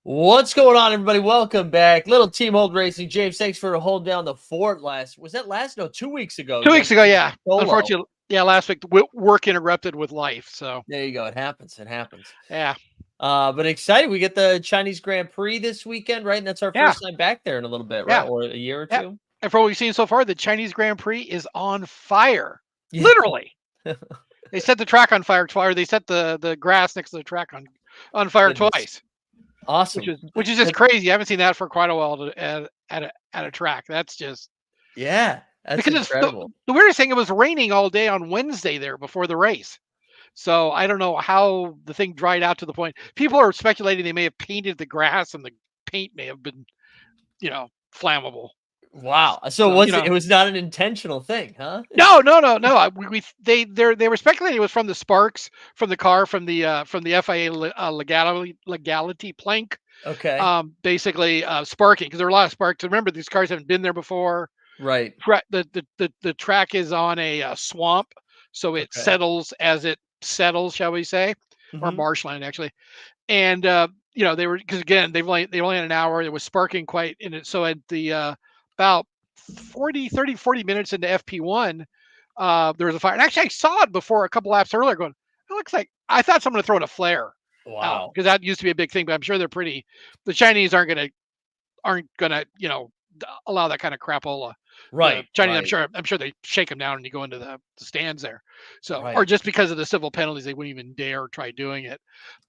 What's going on, everybody? Welcome back. Little Team Hold Racing. James, thanks for holding down the fort Was that last? No, 2 weeks ago. 2 weeks ago, yeah. Solo. Unfortunately, yeah, last week work interrupted with life. So There you go. It happens. It happens. yeah, But excited. We get the Chinese Grand Prix this weekend, right? And that's our yeah, first time back there in a little bit, right? yeah, Or a year or yeah. two. And for what we've seen so far, the Chinese Grand Prix is on fire. Yeah. Literally, they set the track on fire twice. Or they set the grass next to the track on fire Goodness. twice, Awesome. which is just crazy. I haven't seen that for quite a while at a track. That's just Yeah, that's because it's incredible. the weirdest thing. It was raining all day on Wednesday there before the race. So I don't know how the thing dried out to the point. People are speculating they may have painted the grass and the paint may have been, flammable. Wow. So So it was not an intentional thing, huh? no. They were speculating it was from the sparks from the car from the FIA legality plank, Okay. basically sparking because there are a lot of sparks. Remember, these cars haven't been there before. Right. The track is on a swamp, so it Okay. settles as it settles, shall we say, or Mm-hmm. marshland actually. And they were because again they only had an hour. It was sparking quite in it. So at the about 40 minutes into FP1, there was a fire. And actually, I saw it before a couple laps earlier. Going, it looks like I thought someone had thrown a flare out Wow. because that used to be a big thing. But I'm sure they're pretty. The Chinese aren't gonna allow that kind of crapola. The Right. Chinese, Right. I'm sure they shake them down and you go into the stands there. So, or Right. just because of the civil penalties, they wouldn't even dare try doing it.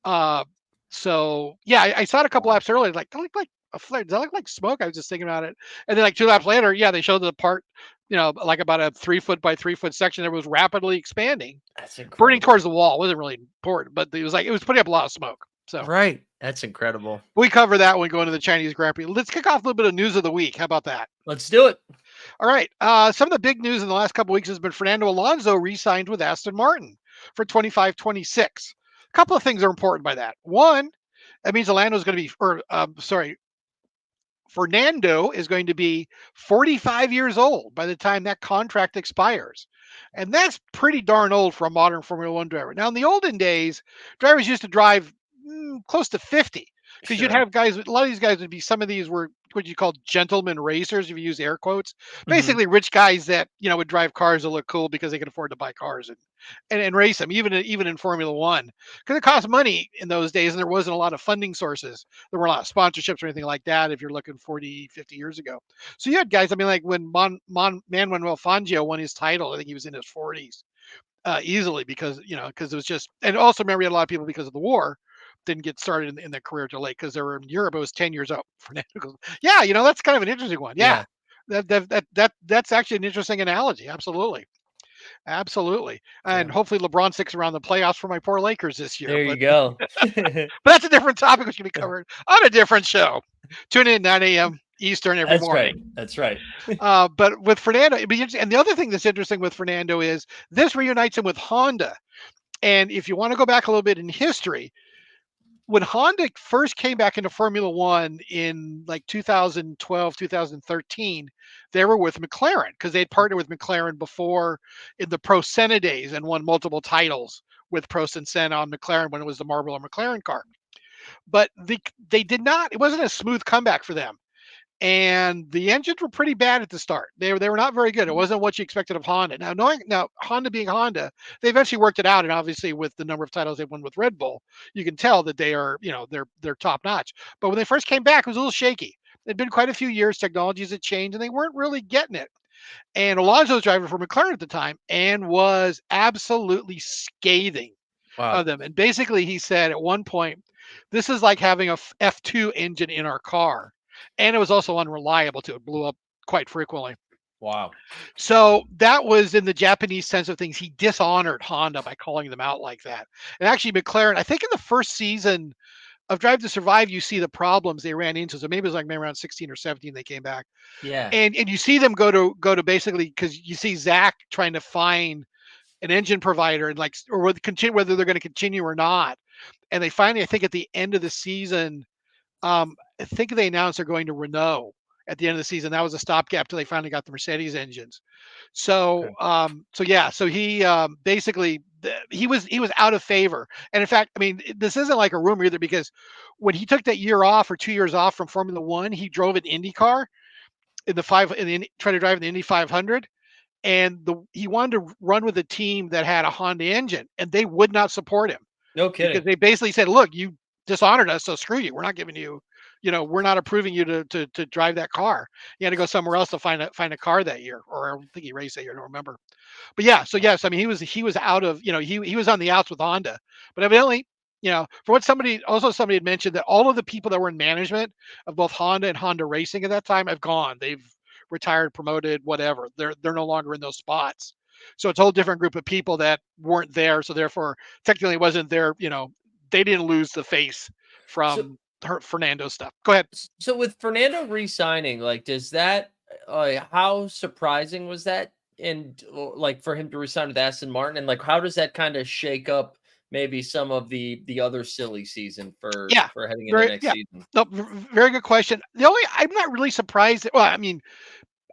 Uh, so yeah, I saw it a couple laps earlier. Like, that looked like a flare. Does that look like smoke? I was just thinking about it. And then like 2 laps later, yeah, they showed the part, like about a 3 foot by 3 foot section that was rapidly expanding, That's burning incredible. towards the wall. It wasn't really important, but it was putting up a lot of smoke. So Right. That's incredible. we cover that when we go into the Chinese Grand Prix. Let's kick off a little bit of news of the week. How about that? Let's do it. All right. Some of the big news in the last couple of weeks has been Fernando Alonso re-signed with Aston Martin for 25-26. A couple of things are important by that. One, that means Fernando is going to be 45 years old by the time that contract expires. And that's pretty darn old for a modern Formula One driver. Now, in the olden days, drivers used to drive close to 50 because you'd Sure. have guys, a lot of these guys would be, some of these were what you call gentlemen racers, if you use air quotes. Mhm. Basically, rich guys that, would drive cars that look cool because they could afford to buy cars and race them, even in Formula One. Because it cost money in those days and there wasn't a lot of funding sources. There weren't a lot of sponsorships or anything like that if you're looking 40, 50 years ago. So you had guys, I mean, like when Manuel Fangio won his title, I think he was in his 40s easily because it was just, and also remember, we had a lot of people because of the war didn't get started in their career till late because they were in Europe. It was 10 years out. Fernando goes, yeah, that's kind of an interesting one. Yeah. Yeah. That's actually an interesting analogy. Absolutely. Absolutely. And Yeah. hopefully LeBron sticks around the playoffs for my poor Lakers this year. There you But go. that's a different topic which can be covered on a different show. Tune in 9 a.m. Eastern every That's right. morning. That's right. But with Fernando, it'd be interesting. And the other thing that's interesting with Fernando is this reunites him with Honda. And if you want to go back a little bit in history, when Honda first came back into Formula One in like 2012, 2013, they were with McLaren because they'd partnered with McLaren before in the Pro Senna days and won multiple titles with Prost and Senna on McLaren when it was the Marlboro McLaren car. But they did not, it wasn't a smooth comeback for them. And the engines were pretty bad at the start. They were not very good. It wasn't what you expected of Honda. Now Honda being Honda, they eventually worked it out, and obviously with the number of titles they've won with Red Bull, you can tell that they are they're top notch. But when they first came back, it was a little shaky. It'd been quite a few years. Technologies had changed, and they weren't really getting it. And Alonso was driving for McLaren at the time and was absolutely scathing Wow. of them. And basically, he said at one point, "This is like having a F2 engine in our car." And it was also unreliable too. It blew up quite frequently. Wow. So that was in the Japanese sense of things. He dishonored Honda by calling them out like that. And actually, McLaren, I think in the first season of Drive to Survive, you see the problems they ran into. So maybe it was like maybe around 16 or 17 they came back, Yeah. and you see them go to basically because you see Zach trying to find an engine provider and like or whether they're going to continue or not. And they finally, I think, at the end of the season, I think they announced they're going to Renault at the end of the season. That was a stopgap till they finally got the Mercedes engines. So, Okay. so yeah, so he basically he was out of favor. And in fact, I mean, this isn't like a rumor either, because when he took that year off or 2 years off from Formula One, he drove an IndyCar try to drive in the Indy 500, and he wanted to run with a team that had a Honda engine, and they would not support him No because kidding. they basically said, "Look, you dishonored us, so screw you. We're not giving you, we're not approving you to drive that car. You had to go somewhere else to find a car that year." Or I don't think he raced that year. I don't remember. But yeah, so yes, I mean he was out of, he was on the outs with Honda, but evidently, for what somebody had mentioned, that all of the people that were in management of both Honda and Honda Racing at that time have gone. They've retired, promoted, whatever. They're no longer in those spots. So it's a whole different group of people that weren't there. So therefore, technically, it wasn't their. They didn't lose the face So from Fernando stuff. Go ahead. so with Fernando re-signing, like, does that how surprising was that? And like for him to resign with Aston Martin, and like how does that kind of shake up maybe some of the other silly season Yeah, for heading into very next yeah. season? No, very good question. I'm not really surprised. Well, I mean,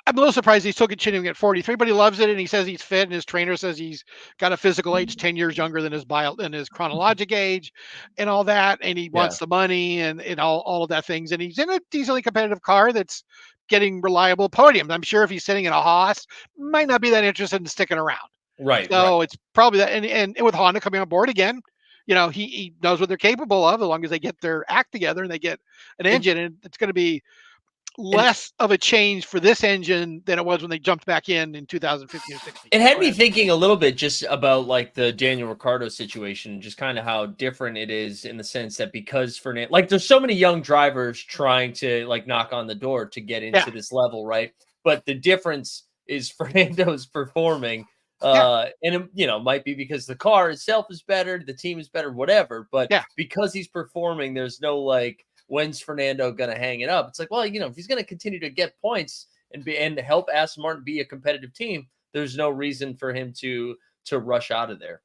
I'm a little surprised he's still continuing at 43, but he loves it, and he says he's fit, and his trainer says he's got a physical age 10 years younger than his chronologic age, and all that, and he Yeah, wants the money and all of that things, and he's in a decently competitive car that's getting reliable podiums. I'm sure if he's sitting in a Haas, might not be that interested in sticking around. right, right. So it's probably that, and with Honda coming on board again, he knows what they're capable of as long as they get their act together and they get an It, engine, and it's going to be and less of a change for this engine than it was when they jumped back in 2015 or 16. it had Go me ahead. thinking a little bit just about like the Daniel Ricciardo situation, just kind of how different it is in the sense that because Fernando, like, there's so many young drivers trying to like knock on the door to get Yeah, into this level, right? But the difference is Fernando's performing, yeah, and might be because the car itself is better, the team is better, whatever. But yeah, because he's performing, there's no like, when's Fernando gonna hang it up? It's like, well, if he's gonna continue to get points and help Aston Martin be a competitive team, there's no reason for him to rush out of there.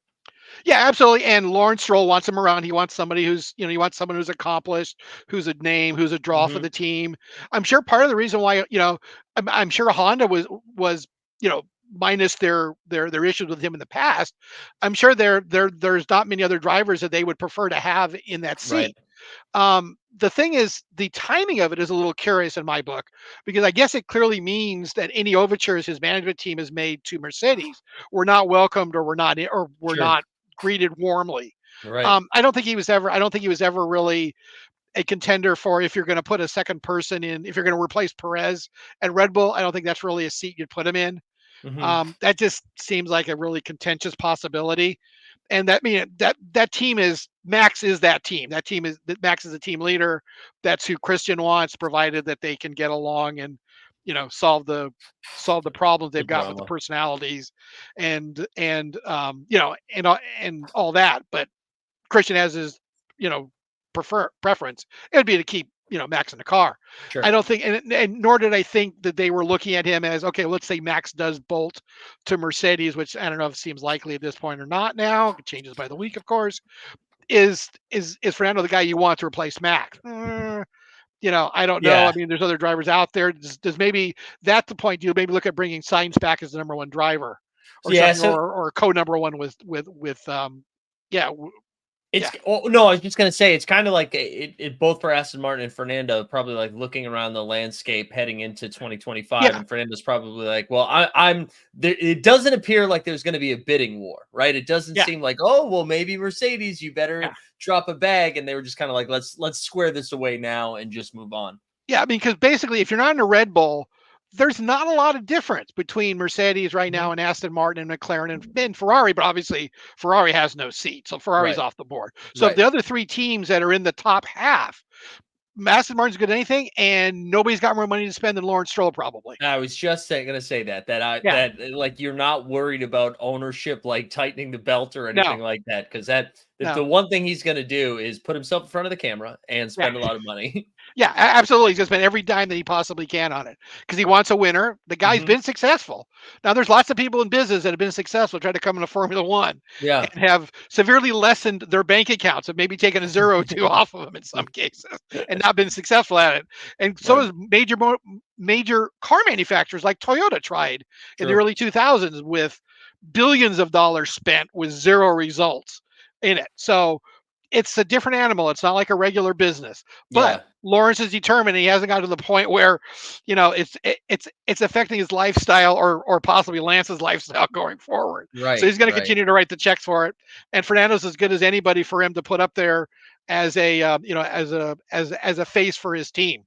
yeah, absolutely. And Lawrence Stroll wants him around. He wants somebody he wants someone who's accomplished, who's a name, who's a draw for Mhm. the team. I'm sure part of the reason why, I'm sure Honda was, minus their issues with him in the past. I'm sure there's not many other drivers that they would prefer to have in that Right. seat. The thing is, the timing of it is a little curious in my book, because I guess it clearly means that any overtures his management team has made to Mercedes were not welcomed, or were Sure. not greeted warmly. Right. I don't think he was ever really a contender for, if you're going to put a second person in, if you're going to replace Perez at Red Bull. I don't think that's really a seat you'd put him in. Mhm. That just seems like a really contentious possibility. And that team is Max is that team. That team is that Max is the team leader. That's who Christian wants, provided that they can get along and solve the problems The they've got with the drama. personalities and all that. But Christian has his, you know, preference. It would be to keep, Max in the car. I Sure. don't think, and nor did I think that they were looking at him as, okay, let's say Max does bolt to Mercedes, which I don't know if it seems likely at this point or not. Now it changes by the week, of course. Is Fernando the guy you want to replace Max? I don't know. I Yeah. mean, there's other drivers out there. Does maybe that's the point? Do you maybe look at bringing Sainz back as the number one driver, or Yeah, something, so or co number one yeah, it's yeah, no, I was just gonna say it's kind of like it both for Aston Martin and Fernando, probably like looking around the landscape heading into 2025, yeah, and Fernando's probably like, well, I'm there. It doesn't appear like there's going to be a bidding war, right? It doesn't yeah, seem like, oh, well, maybe Mercedes, you yeah. better drop a bag, and they were just kind of like, let's square this away now and just move on. Yeah, I mean, because basically, if you're not in a Red Bull, there's not a lot of difference between Mercedes right now Mhm. and Aston Martin and McLaren and Ferrari. But obviously, Ferrari has no seat, so Ferrari's Right, off the board. So right. the other three teams that are in the top half, Aston Martin's good at anything, and nobody's got more money to spend than Lawrence Stroll, probably. I was just gonna say Yeah, like you're not worried about ownership like tightening the belt or anything no, like that, because that the no, one thing he's gonna do is put himself in front of the camera and yeah. spend a lot of money. Yeah, absolutely. He's going to spend every dime that he possibly can on it because he wants a winner. The guy's Mhm. been successful. Now, there's lots of people in business that have been successful, try to come into Formula One Yeah. and have severely lessened their bank accounts and maybe taken a zero or two off of them in some cases and not been successful at it. And so Right. is major car manufacturers like Toyota tried in the True. early 2000s with billions of dollars spent with zero results in it. So it's a different animal. It's not like a regular business. But Yeah. Lawrence is determined. He hasn't got to the point where, it's affecting his lifestyle or possibly Lance's lifestyle going forward. So Right. he's going to Right. continue to write the checks for it. And Fernando's as good as anybody for him to put up there as a as a face for his team.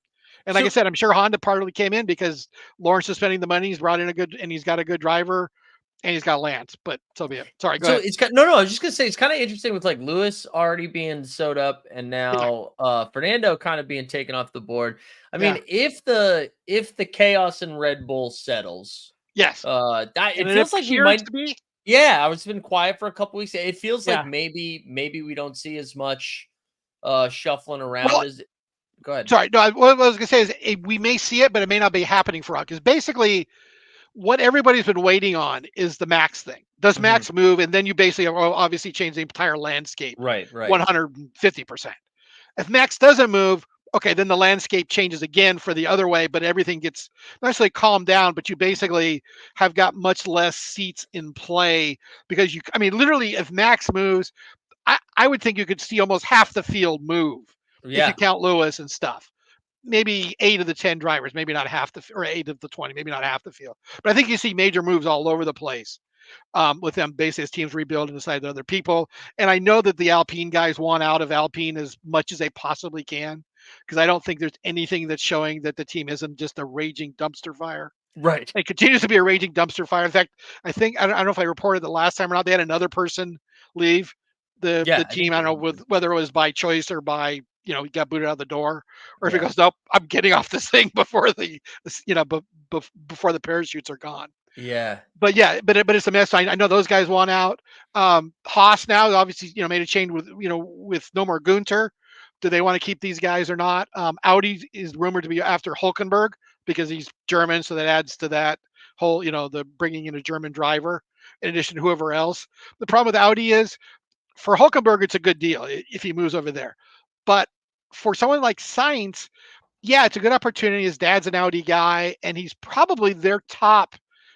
And like I So said, I'm sure Honda partly came in because Lawrence is spending the money. He's brought in he's got a good driver and he's got Lance. But so be it. Sorry, go So ahead. it's kind no, no, I was just gonna say it's kind of interesting with like Lewis already being sewed up and Yeah, now Fernando kind of being taken off the board. I yeah, mean, if the chaos in Red Bull settles, yes. that And it it feels like we appears might to be, yeah, I was been quiet for a couple weeks. It feels like yeah. maybe we don't see as much shuffling around Well, as go ahead. sorry. No, what I was going to say is we may see it, but it may not be happening for us. Because basically, what everybody's been waiting on is the Max thing. Does Mhm. Max move? And then you basically obviously change the entire landscape Right, right. 150%. If Max doesn't move, okay, then the landscape changes again for the other way, but everything gets not necessarily calmed down, but you basically have got much less seats in play because I mean, literally, if Max moves, I would think you could see almost half the field move if you Yeah. count Lewis and stuff. Maybe 8 of the 10 drivers, maybe not half or 8 of the 20, maybe not half the field. But I think you see major moves all over the place with them basically as teams rebuild and decide to other people. And I know that the Alpine guys want out of Alpine as much as they possibly can because I don't think there's anything that's showing that the team isn't just a raging dumpster fire. Right. It continues to be a raging dumpster fire. In fact, I don't know if I reported the last time or not. They had another person leave the Yeah, I team. think I you don't know did. whether it was by choice or by he got booted out the door, or if he Yeah. goes, nope, I'm getting off this thing before before the parachutes are gone. Yeah. But yeah, but it's a mess. I know those guys want out. Haas now obviously made a change with no more Gunter. Do they want to keep these guys or not? Audi is rumored to be after Hulkenberg because he's German, so that adds to that whole the bringing in a German driver in addition to whoever else. The problem with Audi is for Hulkenberg it's a good deal if he moves over there, but for someone like Sainz, yeah, it's a good opportunity. His dad's an Audi guy, and he's probably their top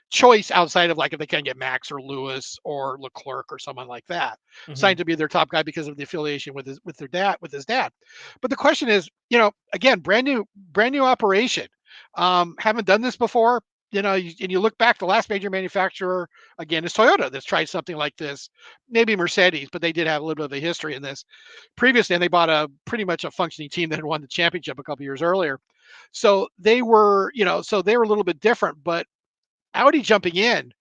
choice outside of like if they can get Max or Lewis or Leclerc or someone like that. Signed Mhm. to be their top guy because of the affiliation with his dad. But the question is, again, brand new operation. Haven't done this before. And you look back, the last major manufacturer again is Toyota that's tried something like this. Maybe Mercedes, but they did have a little bit of a history in this previously, and they bought a pretty much a functioning team that had won the championship a couple years earlier. So they were a little bit different. But Audi jumping in,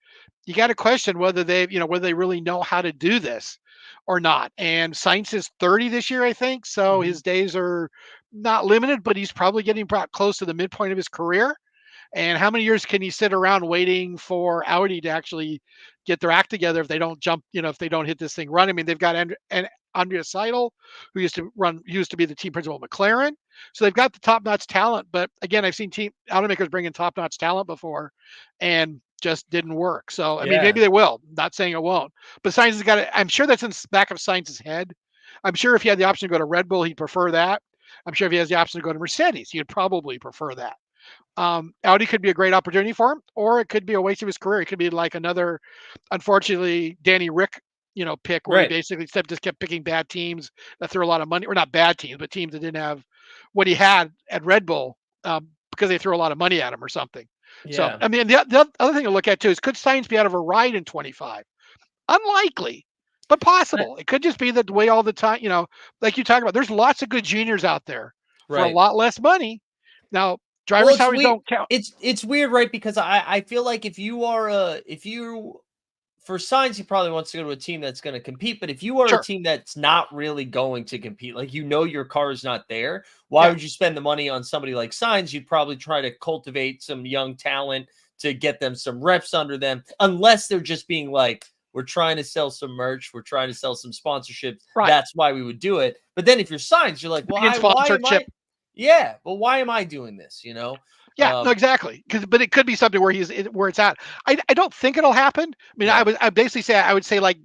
you got to question whether they really know how to do this or not. And Sainz is 30 this year, I think, so Mhm. his days are not limited, but he's probably getting brought close to the midpoint of his career. And how many years can you sit around waiting for Audi to actually get their act together if they don't jump, if they don't hit this thing run? I mean, they've got Andrea Seidel, who used to be the team principal at McLaren. So they've got the top notch talent. But again, I've seen team automakers bring in top notch talent before and just didn't work. So I mean, maybe Yeah. they will. Not saying it won't. But Sainz has got it. I'm sure that's in the back of Sainz's head. I'm sure if he had the option to go to Red Bull, he'd prefer that. I'm sure if he has the option to go to Mercedes, he'd probably prefer that. Audi could be a great opportunity for him, or it could be a waste of his career. It could be like another, unfortunately, Danny Rick, pick where he Right. basically just kept picking bad teams that threw a lot of money, or not bad teams, but teams that didn't have what he had at Red Bull because they threw a lot of money at him or something. So, Yeah. I mean, the other thing to look at too is could Sainz be out of a ride in 25? Unlikely, but I possible. It could just be the way all the time, like you talk about. There's lots of good juniors out there for a right. lot less money. Now, driver Well, it's salaries weird. don't count. It's weird, right? Because I feel like if you for signs he probably wants to go to a team that's going to compete, but if you are a Sure. team that's not really going to compete, like your car is not there, why Yeah. would you spend the money on somebody like signs? You'd probably try to cultivate some young talent to get them some reps under them, unless they're just being like, we're trying to sell some merch, we're trying to sell some sponsorships. Right. That's why we would do it. But then if you're signs, you're like, well, Bring in why am sponsorship. I yeah, but why am I doing this? Yeah, no, exactly. But it could be something where it's at. I don't think it'll happen. I mean, Yeah. I basically say I would say like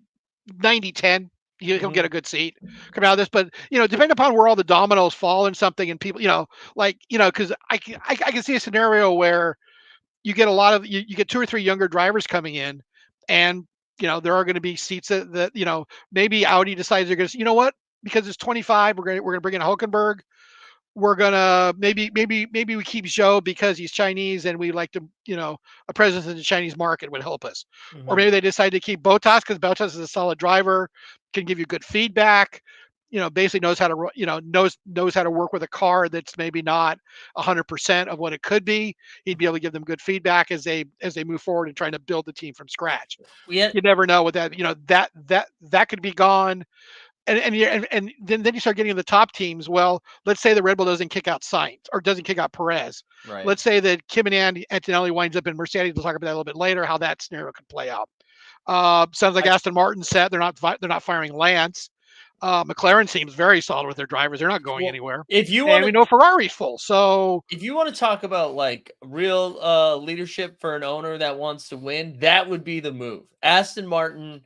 90-10. He'll get Mhm. a good seat coming out of this, but depending upon where all the dominoes fall and something, and people, because I can see a scenario where you get a lot of you get two or three younger drivers coming in, and there are going to be seats that maybe Audi decides they're going to, what, because it's 25, we're going to bring in Hulkenberg. We're gonna maybe we keep Joe because he's Chinese and we like to, a presence in the Chinese market would help us. Or Mhm. maybe they decide to keep Bottas because Bottas is a solid driver, can give you good feedback. Basically knows how to knows how to work with a car that's maybe not 100% of what it could be. He'd be able to give them good feedback as they move forward and trying to build the team from scratch. We had You never know what that that could be gone. And then you start getting in the top teams. Well, let's say the Red Bull doesn't kick out Sainz or doesn't kick out Perez. right. Let's say that Kim and Antonelli winds up in Mercedes. We'll talk about that a little bit later. How that scenario could play out. Sounds like I Aston Martin said they're not firing Lance. McLaren seems very solid with their drivers. They're not going well, anywhere, if you and want we to know Ferrari's full. So if you want to talk about like real leadership for an owner that wants to win, that would be the move. Aston Martin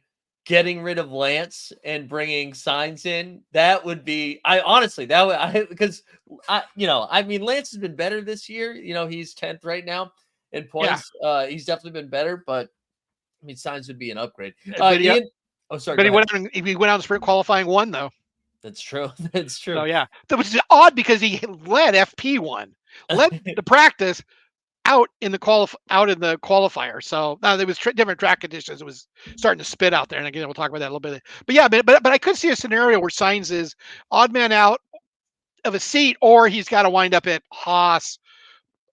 getting rid of Lance and bringing Signs in, that would be I honestly that would I because I mean Lance has been better this year. He's 10th right now in yeah, points. He's definitely been better, but I mean Signs would be an upgrade. but he Ian, oh sorry, but go he ahead. went out in sprint qualifying one though. That's true. That's So true. yeah, which is odd because he led FP1, led the practice, out in the qualifier. So now there was different track conditions. It was starting to spit out there, and again we'll talk about that a little bit. But yeah, but I could see a scenario where Sainz is odd man out of a seat, or he's got to wind up at Haas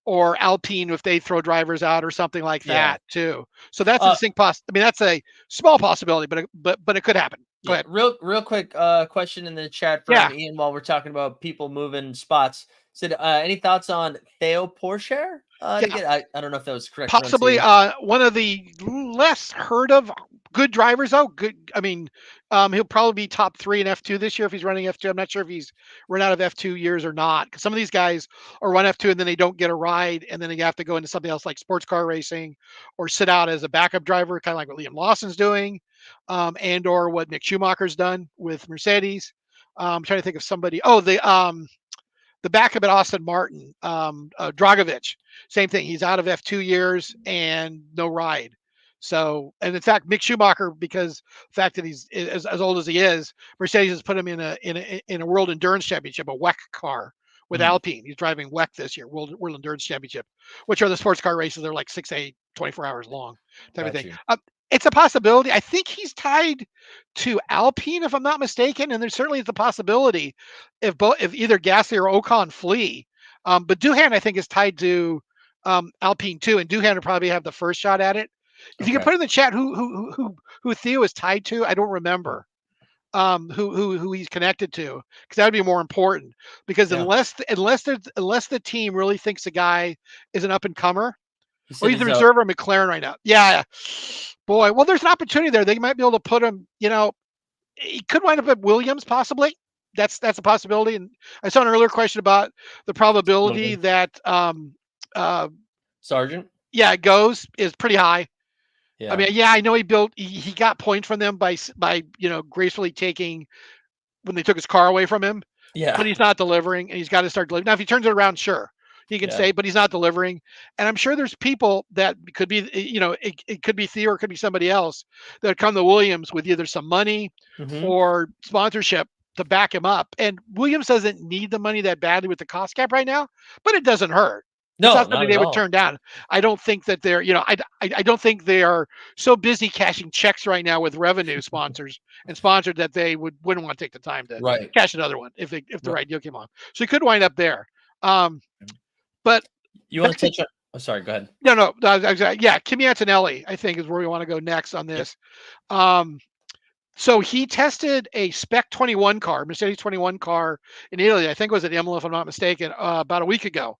or Alpine if they throw drivers out or something like Yeah. that too. So that's a Uh distinct I mean, that's a small possibility, but it could happen. Go Yeah, ahead. real quick question in the chat from Yeah. Ian while we're talking about people moving spots. Said any thoughts on Theo Porcher to Yeah. get I don't know if that was correct Possibly pronunciation. one of the less heard of good drivers, though. Good. I mean, he'll probably be top three in F2 this year if he's running F2. I'm not sure if he's run out of F2 years or not. Because some of these guys are run F2 and then they don't get a ride, and then they have to go into something else like sports car racing, or sit out as a backup driver, kind of like what Liam Lawson's doing, and or what Mick Schumacher's done with Mercedes. I'm trying to think of somebody. Oh, the backup at Austin Martin, Dragovich, same thing. He's out of F2 years and no ride. So, and in fact, Mick Schumacher, because the fact that he's as old as he is, Mercedes has put him in a World Endurance Championship, a WEC car with Mhm, Alpine. He's driving WEC this year, World Endurance Championship, which are the sports car races. They're like 6, 8, 24 hours long, type of got thing. you. It's a possibility. I think he's tied to Alpine, if I'm not mistaken, and there certainly is a possibility if either Gasly or Ocon flee. But Doohan, I think, is tied to Alpine too, and Doohan will probably have the first shot at it. If you could Okay. put in the chat who Theo is tied to, I don't remember who he's connected to, because that would be more important. Because Yeah. unless the team really thinks the guy is an up and comer, He or said he's the he's reserve at McLaren right now. Yeah, boy. Well, there's an opportunity there. They might be able to put him. He could wind up at Williams possibly. That's a possibility. And I saw an earlier question about the probability Logan that uh, Sargent. yeah, it goes is pretty high. I Yeah. mean, yeah, I know he got points from them by gracefully taking when they took his car away from him, Yeah. but he's not delivering, and he's got to start delivering. Now, if he turns it around, sure, he can Yeah. say, but he's not delivering. And I'm sure there's people that could be, it could be Theo or it could be somebody else that come to Williams with either some money Hmm. or sponsorship to back him up. And Williams doesn't need the money that badly with the cost cap right now, but it doesn't hurt. It's No, not not something at they would all. turn down. I don't think that they're, I don't think they are so busy cashing checks right now with revenue sponsors and sponsored that they wouldn't want to take the time to Right. cash another one if the Right. right deal came on. So he could wind up there. Um, but You want back to to touch on? Oh, sorry. Go ahead. no, yeah, Kimi Antonelli, I think is where we want to go next on Yep. this. Um, so he tested a Spec 21 car, Mercedes 21 car in Italy. I think it was at Imola, if I'm not mistaken, about a week ago.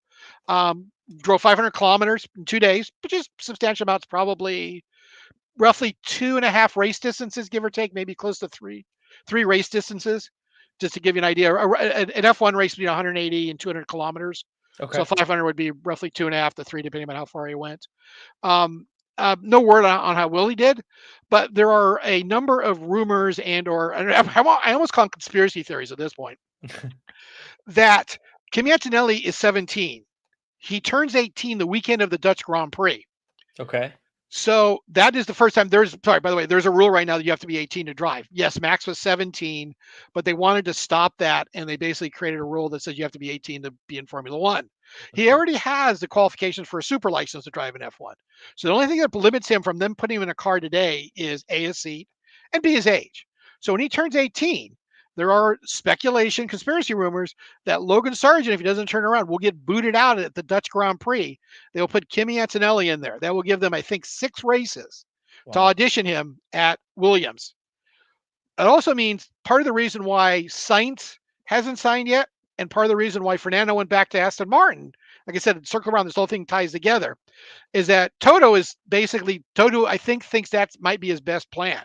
Drove 500 kilometers in 2 days, which is substantial amounts, probably roughly 2.5 race distances, give or take, maybe close to three race distances, just to give you an idea. An F1 race would be 180 and 200 kilometers. So Okay. 500 would be roughly 2.5 to 3, depending on how far he went. Um, no word on how well he did, but there are a number of rumors I almost call them conspiracy theories at this point, that Kimi Antonelli is 17. He turns 18 the weekend of the Dutch Grand Prix. Okay. So that is the first time sorry, by the way, there's a rule right now that you have to be 18 to drive. Yes, Max was 17, but they wanted to stop that. And they basically created a rule that says you have to be 18 to be in Formula One. He Okay. already has the qualifications for a super license to drive an F1. So the only thing that limits him from them putting him in a car today is A, his seat, and B, his age. So when he turns 18, there are speculation, conspiracy rumors that Logan Sargent, if he doesn't turn around, will get booted out at the Dutch Grand Prix. They'll put Kimi Antonelli in there. That will give them, I think, 6 races to Wow. audition him at Williams. It also means part of the reason why Sainz hasn't signed yet, and part of the reason why Fernando went back to Aston Martin, like I said, circle around, this whole thing ties together, is that Toto, I think, thinks that might be his best plan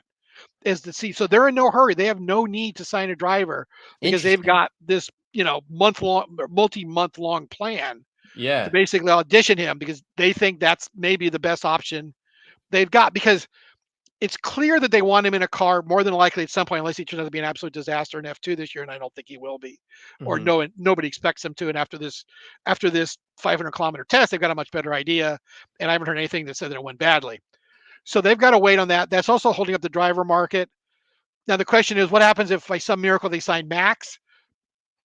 is to see. So they're in no hurry. They have no need to sign a driver because they've Interesting. got this, month long, multi-month long plan to Yeah. basically audition him because they think that's maybe the best option they've got because it's clear that they want him in a car more than likely at some point, unless he turns out to be an absolute disaster in F2 this year, and I don't think he will be, or Hmm. nobody expects him to. And after this 500-kilometer test, they've got a much better idea, and I haven't heard anything that said that it went badly. So they've got to wait on that. That's also holding up the driver market. Now the question is, what happens if by some miracle they sign Max?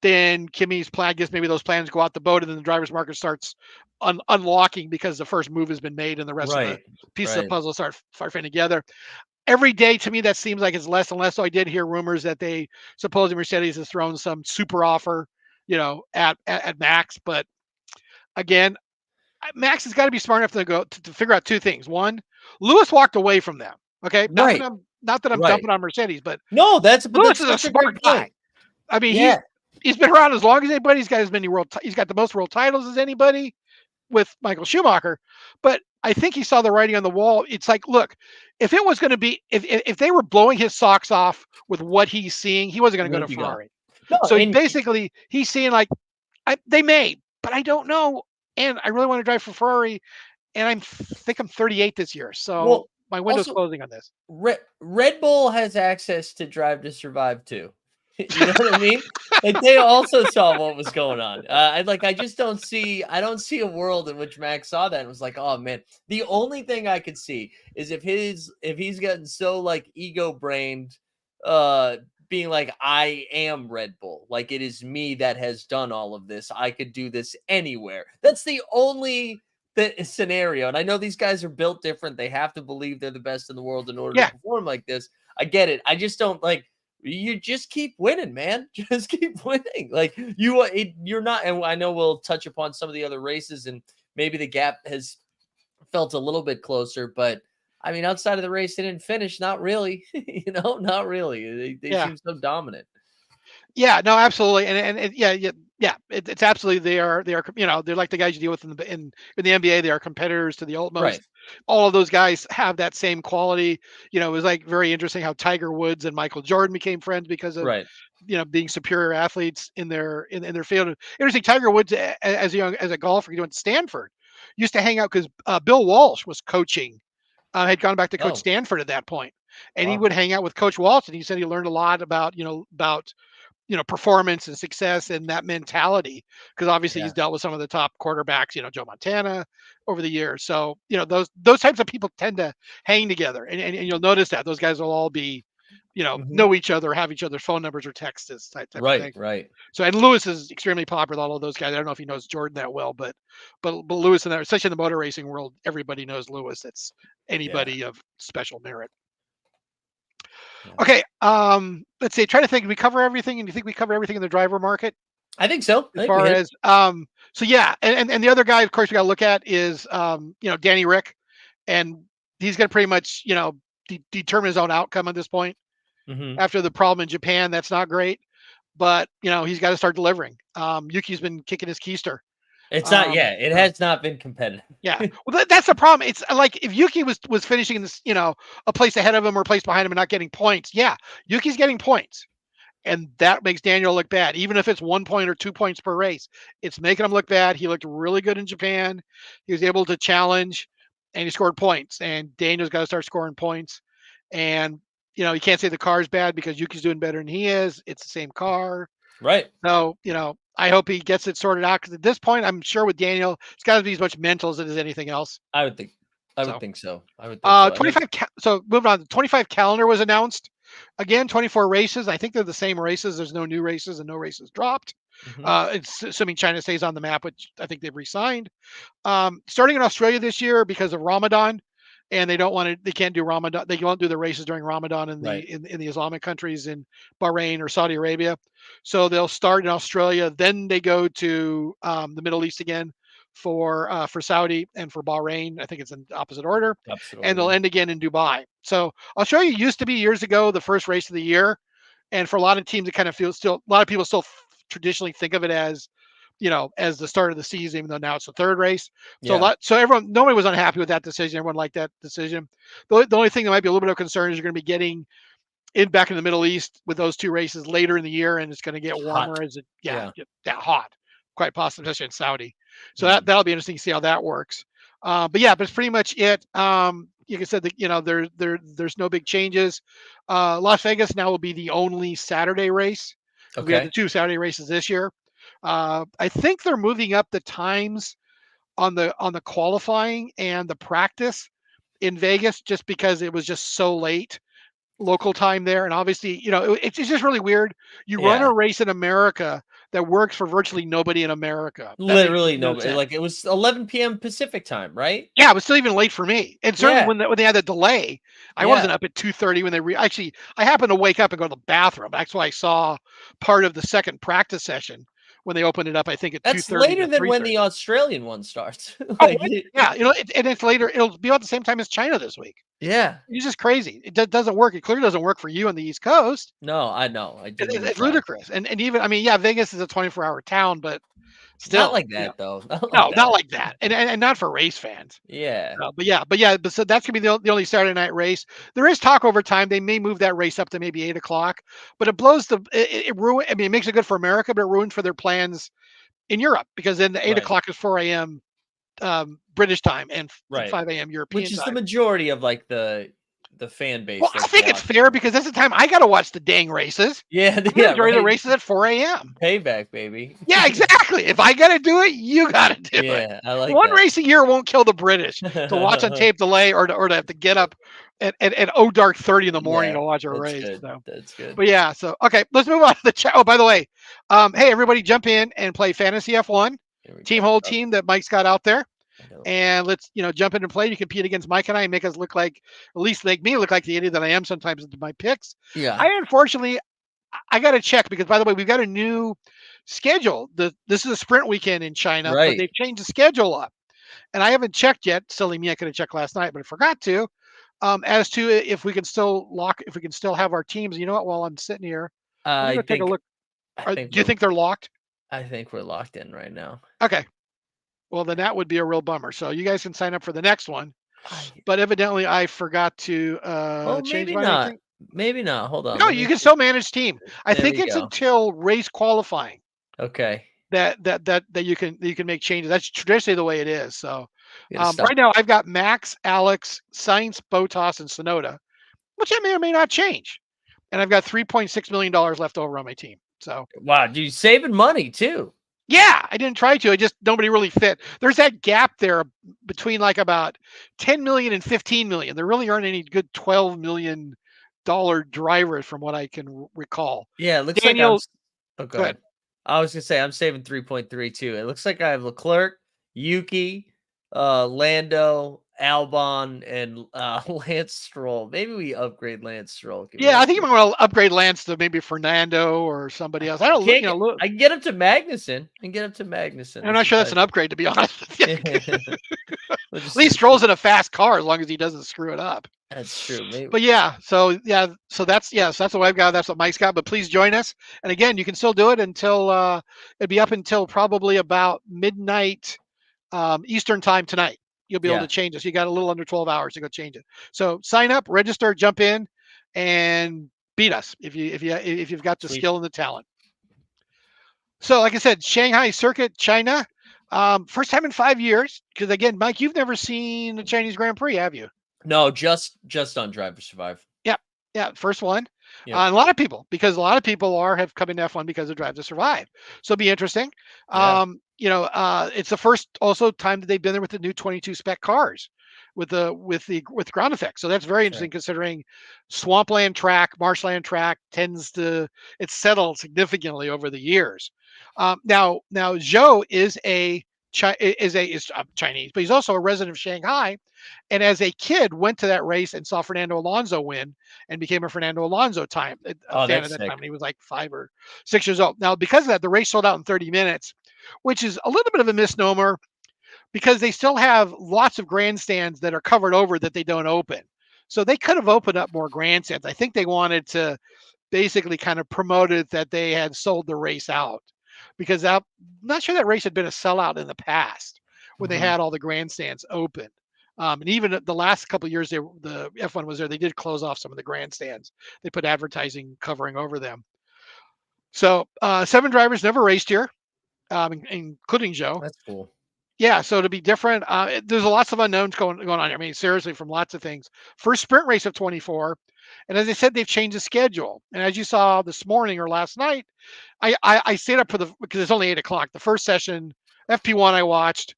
Then Kimi's plan, I guess maybe those plans go out the boat, and then the driver's market starts unlocking because the first move has been made, and the rest of the Right. pieces of the Right. puzzle start fitting together. Every day to me, that seems like it's less and less. So I did hear rumors that they supposedly Mercedes has thrown some super offer, at Max. But again, Max has got to be smart enough to to figure out two things. One, Lewis walked away from them. Okay, Right. not that I'm Right. dumping on Mercedes, but No, but Lewis that's is a such a great smart point. guy. I mean, Yeah. he's been around as long as anybody. He's got as many he's got the most world titles as anybody with Michael Schumacher. But I think he saw the writing on the wall. It's like, look, if it was going to be, if they were blowing his socks off with what he's seeing, he wasn't He going to go would to be gone. Ferrari. No, So and he's seeing like, they may, but I don't know. And I really want to drive for Ferrari. And think I'm 38 this year, so well, my window's also closing on this. Red Bull has access to Drive to Survive too. You know what I mean? Like they also saw what was going on. I don't see a world in which Max saw that and was like, "Oh man." The only thing I could see is if he's gotten so like ego brained, uh, being like, "I am Red Bull. Like it is me that has done all of this. I could do this anywhere." That's the only the scenario. And I know these guys are built different. They have to believe they're the best in the world in order to Yeah, perform like this. I get it. I just don't like you just keep winning, man. Just keep winning. Like you're not. And I know we'll touch upon some of the other races, and maybe the gap has felt a little bit closer. But I mean, outside of the race, they didn't finish. Not really. Not really. They yeah. seem so dominant. Yeah, no, absolutely, and yeah, yeah, yeah. It's absolutely they are they're like the guys you deal with in the NBA. They are competitors to the Right. utmost. All of those guys have that same quality. It was like very interesting how Tiger Woods and Michael Jordan became friends because of Right. being superior athletes in their field. Interesting. Tiger Woods, as a golfer, he went to Stanford, used to hang out because Bill Walsh was coaching. Had gone back to coach Oh, Stanford at that point, and he wow. would hang out with Coach Walsh, and he said he learned a lot about performance and success and that mentality because obviously Yeah. he's dealt with some of the top quarterbacks, Joe Montana over the years. So, those types of people tend to hang together. And you'll notice that those guys will all be, Hmm. know each other, have each other's phone numbers or texts, this type of Right. thing. Right. So, and Lewis is extremely popular with all of those guys. I don't know if he knows Jordan that well, but Lewis, especially in the motor racing world, everybody knows Lewis. It's Yeah. anybody of special merit. Yeah. Okay, let's see. Try to think. Did we cover everything? And do you think we cover everything in the driver market? I think so. I As think we far hit. as so yeah, and the other guy, of course, we got to look at is Danny Rick, and he's going to pretty much determine his own outcome at this point. Hmm. After the problem in Japan, that's not great, but he's got to start delivering. Yuki's been kicking his keister. It's not. Yeah. It So has not been competitive. yeah, well that's the problem. It's like if Yuki was finishing in this, a place ahead of him or a place behind him and not getting points. Yeah, Yuki's getting points. And that makes Daniel look bad, even if it's 1 point or 2 points per race. It's making him look bad. He looked really good in Japan. He was able to challenge, and he scored points. And Daniel's got to start scoring points. And you can't say the car's bad because Yuki's doing better than he is. It's the same car. Right. So I hope he gets it sorted out because at this point, I'm sure with Daniel, it's got to be as much mental as it is anything else. I would think. I would So, think so. I would think so. And then 25. So moving on. The 25 calendar was announced. Again, 24 races. I think they're the same races. There's no new races and no races dropped. mhm, It's assuming China stays on the map, which I think they've re-signed. Starting in Australia this year because of Ramadan, and they don't want to. They can't do Ramadan. They won't do the races during Ramadan in right. in the Islamic countries in Bahrain or Saudi Arabia. So they'll start in Australia, then they go to the Middle East again for Saudi and for Bahrain. I think it's in opposite order, Opposite and order, they'll yeah. end again in Dubai. So Australia used to be years ago the first race of the year, and for a lot of teams, it kind of feels still. A lot of people still traditionally think of it as as the start of the season, even though now it's the third race. So a Yeah. lot, so everyone, nobody was unhappy with that decision. Everyone liked that decision. The only thing that might be a little bit of concern is you're going to be getting in back in the Middle East with those two races later in the year, and it's going to get Hot. warmer as it, yeah, Yeah. get that hot, quite possibly, especially in Saudi. So Mm, that'll be interesting to see how that works. But yeah, but it's pretty much it. Like I said, there's no big changes. Las Vegas now will be the only Saturday race because we had the okay. two Saturday races this year. I think they're moving up the times on the qualifying and the practice in Vegas just because it was just so late local time there. And obviously, it's just really weird. You run Yeah. a race in America that works for virtually nobody in America. That makes Literally no nobody, sense. like, it was 11 p.m. Pacific time, right? Yeah, it was still even late for me. And certainly Yeah. when they had the delay, I wasn't Yeah. up at 2:30 when actually I happened to wake up and go to the bathroom. That's why I saw part of the second practice session when they opened it up, I think at That's 2:30 later to than when 3:30. the Australian one starts. Oh, Like, yeah, and it's later. It'll be about the same time as China this week. yeah. It's just crazy. It doesn't work. It clearly doesn't work for you on the East Coast. No, I know. I didn't even It's try. ludicrous. And even I mean, yeah, Vegas is a 24-hour town, but Not still, like that, though. Not like no, not that. like that. And not for race fans. Yeah. But so that's gonna be the only Saturday night race. There is talk over time they may move that race up to maybe 8 o'clock, but it blows it ruin. I mean, it makes it good for America, but it ruins for their plans in Europe because then the eight Right. o'clock is 4 a.m. British time and Right. 5 a.m. European Which is the time. majority of, like, the fan Well, base I that's think it's watching fair it. because that's the time I gotta watch the dang races. Yeah, I'm gonna yeah, enjoy the right. races at 4 a.m. Payback, baby. Yeah, exactly. If I gotta do it, you gotta do it. Yeah, I like One that. race a year won't kill the British to watch on tape delay or to have to get up at oh dark 30 in the morning Yeah, to watch a that's race. good. So, That's good. but yeah, so okay, let's move on to the chat. Oh, by the way, hey everybody, jump in and play Fantasy F1 Here we team go. whole Oh, team that Mike's got out there. I don't And let's jump in and play. You compete against Mike and I and make us look like at least make me look like the idiot that I am sometimes into my picks. yeah. I unfortunately I got to check because by the way we've got a new schedule. This is a sprint weekend in China, but Right. they've changed the schedule up, and I haven't checked yet. Silly me, I could have checked last night, but I forgot to. As to if we can still if we can still have our teams. You know what? While I'm sitting here, let me I go take a think look. I think Do you we're think they're locked? I think we're locked in right now. Okay. Well, then that would be a real bummer. So you guys can sign up for the next one. I But evidently, I forgot to well, change maybe mine. I not. think Maybe not. Hold on. no, Let you me can see. still manage team. I There think we it's go. until race qualifying Okay. that you can make changes. That's traditionally the way it is. So Gotta stop. right now, I've got Max, Alex, Science, Botas, and Sonoda, which I may or may not change. And I've got $3.6 million left over on my team. So Wow, dude, saving money too. yeah, I didn't try to. I just nobody really fit. There's that gap there between like about 10 million and 15 million. There really aren't any good $12 million drivers from what I can recall. Yeah, it looks like Daniel, oh, go go ahead. ahead. I was gonna say I'm saving 3.3 too. It looks like I have Leclerc, Yuki, Lando, Albon, and Lance Stroll. Maybe we upgrade Lance Stroll. Can we Yeah, I think upgrade? you might want to upgrade Lance to maybe Fernando or somebody else. I don't, Can't get I can get up to Magnuson. I can get up to Magnuson. I'm This not is sure that's nice. an upgrade to be honest with you. We'll At just least see. Stroll's in a fast car as long as he doesn't screw it up. That's true. Maybe But so that's what I've got. That's what Mike's got. But please join us. And again, you can still do it until it'd be up until probably about midnight Eastern time tonight. You'll be able to yeah. change it. So you got a little under 12 hours to go change it. So sign up, register, jump in, and beat us if you've got the Sweet. skill and the talent. So like I said, Shanghai Circuit, China. First time in 5 years. Because again, Mike, you've never seen the Chinese Grand Prix, have you? No, just on Drive to Survive. Yeah, yeah, first one. Yep. And a lot of people, because a lot of people have come into F1 because of Drive to Survive. So it'll be interesting. Yeah. It's the first also time that they've been there with the new 22 spec cars. with ground effects. So that's very Sure. interesting considering swampland track, marshland track tends to it's settled significantly over the years. Now Zhou is Chinese, but he's also a resident of Shanghai, and as a kid went to that race and saw Fernando Alonso win and became a Fernando Alonso a Oh, fan at that's that time sick. when he was like 5 or 6 years old. Now because of that, the race sold out in 30 minutes, which is a little bit of a misnomer because they still have lots of grandstands that are covered over that they don't open. So they could have opened up more grandstands. I think they wanted to basically kind of promote it that they had sold the race out because I'm not sure that race had been a sellout in the past when they Mhm. had all the grandstands open. And even the last couple of years the F1 was there, they did close off some of the grandstands. They put advertising covering over them. So 7 drivers never raced here, including Joe. That's cool. Yeah, so to be different, there's lots of unknowns going on here. I mean, seriously, from lots of things. First sprint race of 24, and as I said, they've changed the schedule. And as you saw this morning or last night, I stayed up for because it's only 8 o'clock. The first session, FP1, I watched,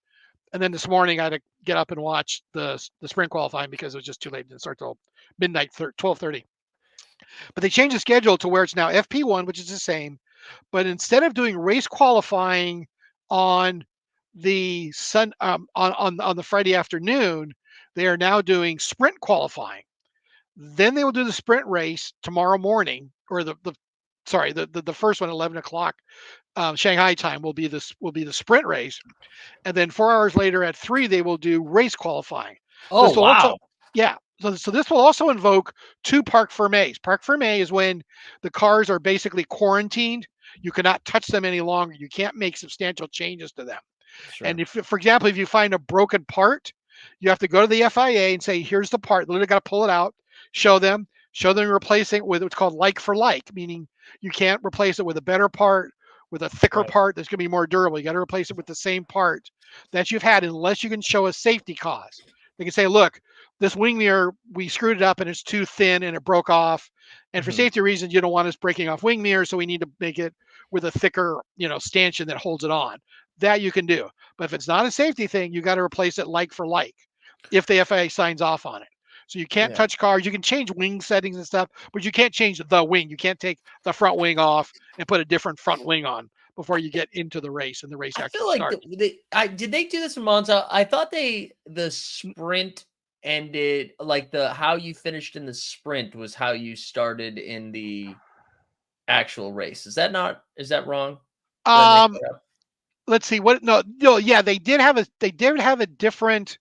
and then this morning I had to get up and watch the sprint qualifying because it was just too late. It didn't start till midnight, 12:30. But they changed the schedule to where it's now FP1, which is the same, but instead of doing race qualifying on the sun on the Friday afternoon, they are now doing sprint qualifying. Then they will do the sprint race tomorrow morning, or the sorry, the first one at 11 o'clock Shanghai time will be the sprint race, and then 4 hours later at 3 they will do race qualifying. Oh, This will also wow. yeah. So this will also invoke 2 parc fermés. Parc fermé is when the cars are basically quarantined. You cannot touch them any longer. You can't make substantial changes to them. And Sure. if, for example, if you find a broken part, you have to go to the FIA and say, "Here's the part." Literally, got to pull it out, show them replacing it with what's called like for like, meaning you can't replace it with a better part, with a thicker Right. part that's going to be more durable. You got to replace it with the same part that you've had, unless you can show a safety cause. They can say, "Look, this wing mirror, we screwed it up and it's too thin and it broke off. And for Mhm. safety reasons, you don't want us breaking off wing mirrors, so we need to make it with a thicker, stanchion that holds it on." That you can do. But if it's not a safety thing, you got to replace it like for like if the FAA signs off on it. So you can't Yeah. touch cars. You can change wing settings and stuff, but you can't change the wing. You can't take the front wing off and put a different front wing on before you get into the race and the race I actually feel like starts. did they do this in Monza? I thought the sprint ended like the how you finished in the sprint was how you started in the actual race. Is that wrong? Did I make Um, that up? let's see what no, yeah, they did have a different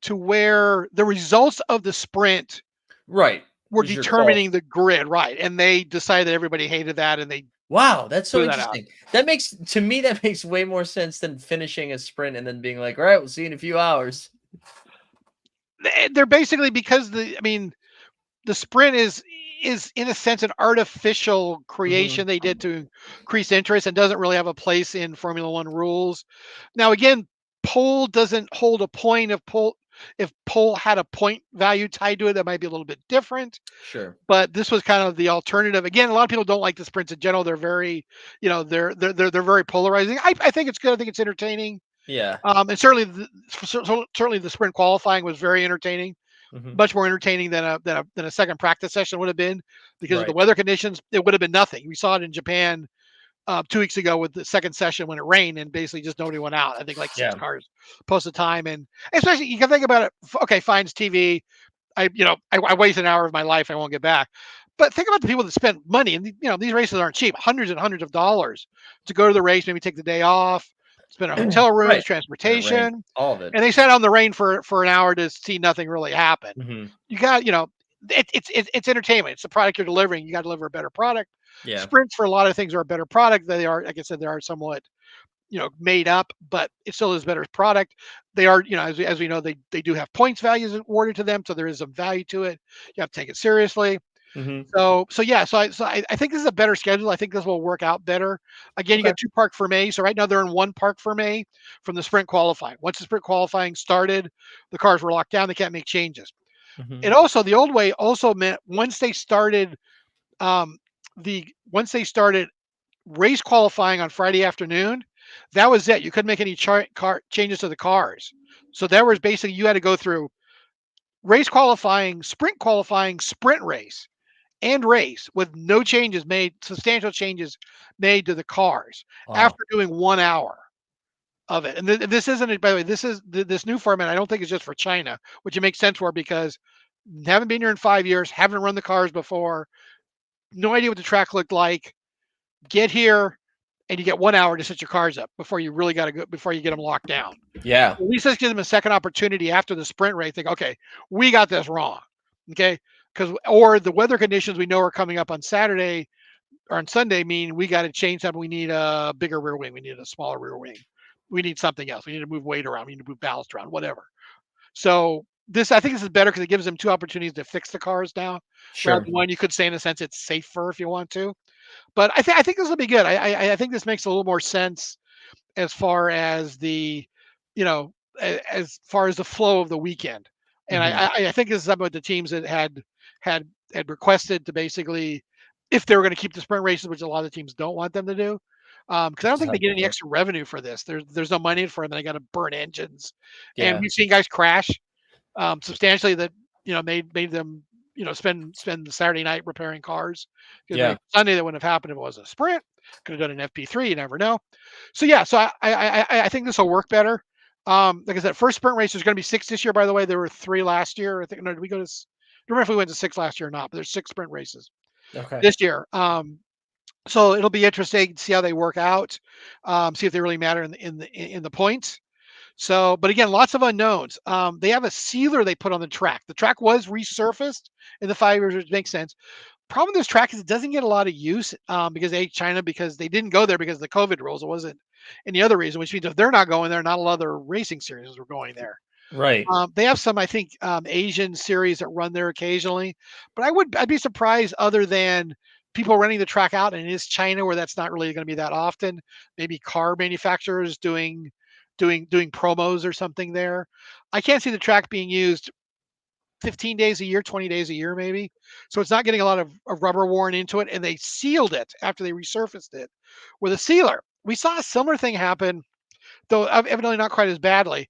to where the results of the sprint Right. were Was your call. determining the grid, right? And they decided that everybody hated that and they Wow, that's so threw that out. interesting. That makes to me that makes way more sense than finishing a sprint and then being like, "All right, we'll see you in a few hours." They're basically because I mean, the sprint is in a sense an artificial Mhm. creation they did to increase interest and doesn't really have a place in Formula One rules. Now again, pole doesn't hold a point of pole. If pole had a point value tied to it, that might be a little bit different. Sure. But this was kind of the alternative. Again, a lot of people don't like the sprints in general. They're very, they're very polarizing. I think it's good. I think it's entertaining. Yeah. And certainly, certainly the sprint qualifying was very entertaining, Mhm. much more entertaining than a second practice session would have been because of the Right. weather conditions. It would have been nothing. We saw it in Japan 2 weeks ago with the second session when it rained and basically just nobody went out. I think like six Yeah. cars posted time, and especially you can think about it. Okay, fine, it's TV. I wasted an hour of my life I won't get back. But think about the people that spend money, and these races aren't cheap, hundreds and hundreds of dollars to go to the race, maybe take the day off, spend on hotel rooms, Right. And it rained. transportation, All of it. and they sat on the rain for an hour to see nothing really happen. Mhm. You got it's entertainment. It's the product you're delivering. You got to deliver a better product. Yeah. Sprints for a lot of things are a better product. They are, like I said, they are somewhat made up, but it still is better product. They are, as we know, they do have points values awarded to them, so there is some value to it. You have to take it seriously. Mhm. So yeah, so I think this is a better schedule. I think this will work out better. Again, you Okay. got 2 parc fermés. So right now they're in 1 parc fermé from the sprint qualifying. Once the sprint qualifying started, the cars were locked down. They can't make changes. Mhm. It also the old way also meant um, once they started race qualifying on Friday afternoon, that was it. You couldn't make any car changes to the cars. So that was basically you had to go through sprint qualifying, sprint race, and race with no changes made, substantial changes made to the cars Wow. after doing 1 hour of it. And this isn't, by the way, this new format. I don't think is just for China, which it makes sense for because haven't been here in 5 years, haven't run the cars before, no idea what the track looked like. Get here, and you get 1 hour to set your cars up before you really got to go before you get them locked down. Yeah. At least let's give them a second opportunity after the sprint race. Think, okay, we got this wrong. Okay, because or the weather conditions we know are coming up on Saturday or on Sunday mean we got to change something. We need a bigger rear wing. We need a smaller rear wing. We need something else. We need to move weight around. We need to move ballast around. Whatever. So I think this is better because it gives them two opportunities to fix the cars now, rather Sure. than one you could say in a sense it's safer if you want to. But I think this will be good. I think this makes a little more sense as far as the, you know, as far as the flow of the weekend. And Mhm. I think this is something what the teams that had had requested to basically, if they were going to keep the sprint races, which a lot of the teams don't want them to do, because I don't Just think they have get any different. extra revenue for this. There's no money for them. They got to burn engines, and Yeah. we've seen guys crash substantially that made them spend the Saturday night repairing cars. Because Yeah. maybe Sunday that wouldn't have happened if it was a sprint. Could have done an FP3. You never know. So yeah, so I think this will work better. Like I said, first sprint race is going to be six this year. By the way, there were three last year. I think no, did we go to? I don't remember if we went to six last year or not. But there's six sprint races Okay. this year. So it'll be interesting to see how they work out. See if they really matter in the points. So, but again, lots of unknowns. They have a sealer they put on the track. The track was resurfaced in the 5 years, which makes sense. Problem with this track is it doesn't get a lot of use because China, because they didn't go there because of the COVID rules. It wasn't any other reason, which means if they're not going there, not a lot of other racing series are going there. Right. They have some, I think, Asian series that run there occasionally, but I'd be surprised other than people renting the track out, and it is China where that's not really going to be that often. Maybe car manufacturers doing promos or something there. I can't see the track being used 15 days a year, 20 days a year, maybe. So it's not getting a lot of rubber worn into it, and they sealed it after they resurfaced it with a sealer. We saw a similar thing happen, though evidently not quite as badly